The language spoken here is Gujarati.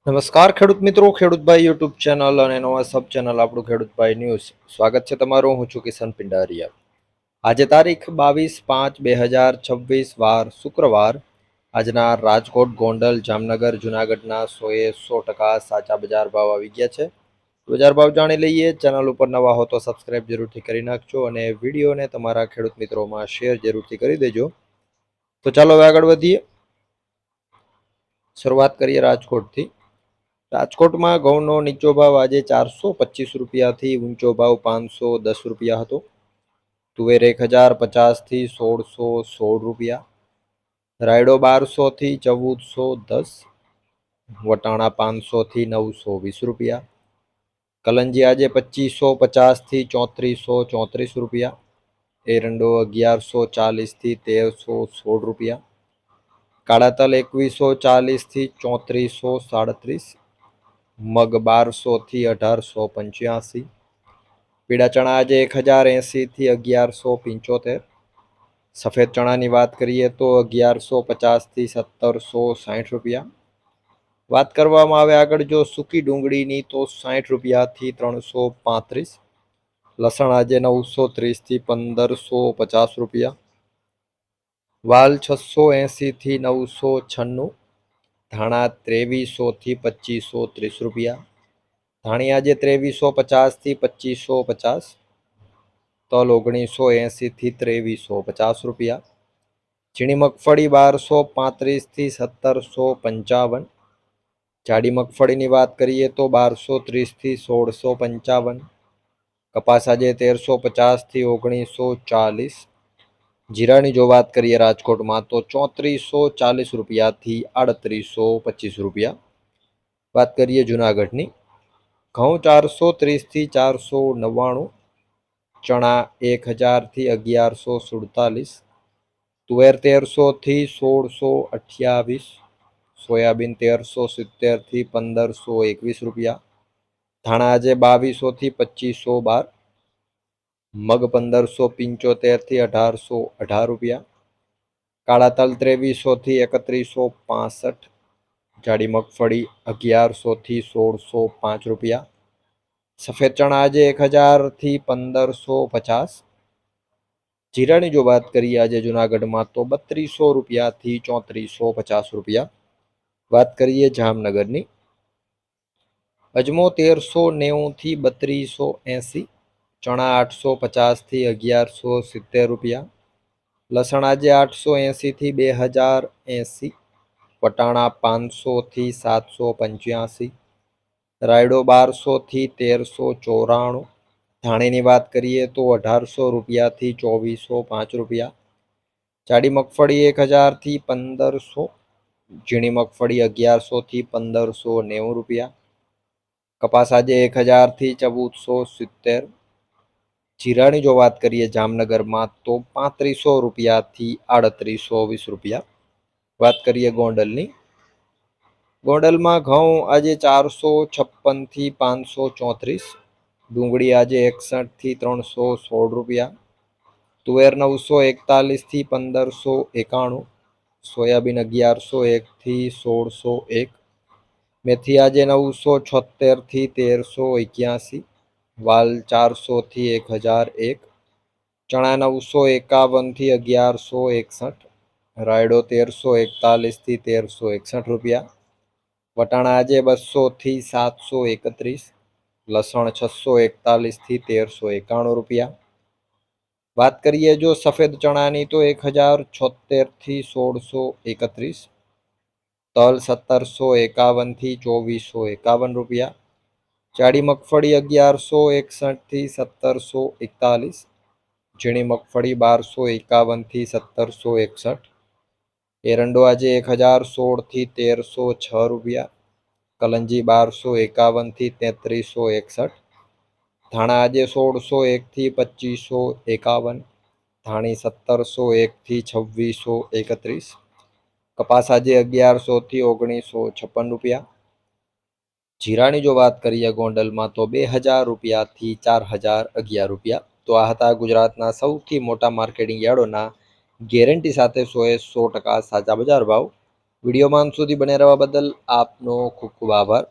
નમસ્કાર ખેડૂત મિત્રો, ખેડૂતભાઈ યુટ્યુબ ચેનલ અને નવા સબ ચેનલ આપણું ખેડૂતભાઈ ન્યૂઝ. સ્વાગત છે તમારું. હું છું કિશન પિંડારિયા. આજે તારીખ 22/5/2026 વાર શુક્રવાર. આજના રાજકોટ, ગોંડલ, જામનગર, જુનાગઢના 100% સાચા બજાર ભાવ આવી ગયા છે. બજાર ભાવ જાણી લઈએ. ચેનલ ઉપર નવા હો તો સબસ્ક્રાઇબ જરૂરથી કરી નાખજો અને વિડીયોને તમારા ખેડૂત મિત્રોમાં શેર જરૂરથી કરી દેજો. તો ચાલો હવે આગળ વધીએ. શરૂઆત કરીએ રાજકોટથી. રાજકોટમાં ઘઉંનો નીચો ભાવ આજે 425 રૂપિયાથી ઊંચો ભાવ 510 રૂપિયા હતો. તુવેર 1050થી 1616 રૂપિયા, રાયડો 1200થી 1410, વટાણા 500થી 920 રૂપિયા, કલંજી આજે 2550થી 3434 રૂપિયા, એરંડો 1140થી 1316 રૂપિયા, કાળા તલ 2140થી 3437, મગ 1200થી 1885, પીળા ચણા આજે 1080થી 1175, સફેદ ચણાની વાત કરીએ તો 1150થી 1760 રૂપિયા. વાત કરવામાં આવે આગળ જો સૂકી ડુંગળીની તો 60 રૂપિયાથી 335, લસણ આજે 930થી 1550 રૂપિયા, વાલ 680થી 996, ધાણા 2300થી 2530 રૂપિયા, ધાણી આજે 2350થી 2550, તલ 1980થી 2350 રૂપિયા, ઝીણી મગફળી 1235થી 1755, જાડી મગફળીની વાત કરીએ તો 1230થી 1655, કપાસ આજે 1350થી 1940, જીરાની જો વાત કરીએ રાજકોટમાં તો 3440 રૂપિયાથી 3825 રૂપિયા. વાત કરીએ જુનાગઢની. ઘઉં 430થી 499, ચણા 1000થી 1147, તુવેર 1300થી 1628, સોયાબીન 1370થી 1521 રૂપિયા, ધાણા આજે 2200થી 2512, મગ 1575થી 1818 રૂપિયા, કાળા તલ 2300થી 3165, જાડી મગફળી 1100થી 1605 રૂપિયા, સફેદ ચણા આજે 1000થી 1550. જીરાની જો વાત કરીએ આજે જુનાગઢમાં તો 3200 રૂપિયાથી 3450 રૂપિયા. વાત કરીએ જામનગરની. અજમો 1390થી 3280, ચણા 850થી 1170 રૂપિયા, લસણ આજે 880થી 2080, વટાણા 500થી 785, રાયડો 1200થી 1394, ધાણીની વાત કરીએ તો 1800 રૂપિયાથી 2405 રૂપિયા, જાડી મગફળી 1000થી 1500, ઝીણી મગફળી 1100થી 1590 રૂપિયા, કપાસ આજે 1000થી 1470. જીરાની જો વાત કરીએ જામનગરમાં તો 3500 રૂપિયાથી 3820 રૂપિયા. વાત કરીએ ગોંડલની. ગોંડલમાં ઘઉં આજે 456થી 534, ડુંગળી આજે 61થી 316 રૂપિયા, તુવેર 941થી 1591, સોયાબીન 1101થી 1601, મેથી આજે 976થી 1381, વાલ 400થી 1001, ચણા 951થી 1161, રાયડો 1341થી 1361 રૂપિયા, વટાણા આજે 200થી 731, લસણ 641થી 1391 રૂપિયા. વાત કરીએ જો સફેદ ચણાની તો 1076થી 1631, તલ 1751થી 2451 રૂપિયા, જાડી મગફળી 1161થી 1741, ઝીણી મગફળી 1251થી 1761, એરંડો આજે 1016થી 1306 રૂપિયા, કલંજી 1251થી 3361, ધાણા આજે 1601થી 2551, ધાણી 1701થી 2631, કપાસ આજે 1100થી 1956 રૂપિયા. જીરાની જો વાત કરીએ ગોંડલમાં તો 2000 રૂપિયાથી 4011 રૂપિયા. તો આ હતા ગુજરાતના સૌથી મોટા માર્કેટિંગ યાર્ડોના ગેરંટી સાથે 100% સાચા બજાર ભાવ. વિડીયોમાં અંત સુધી બને રહેવા બદલ આપનો ખૂબ ખૂબ આભાર.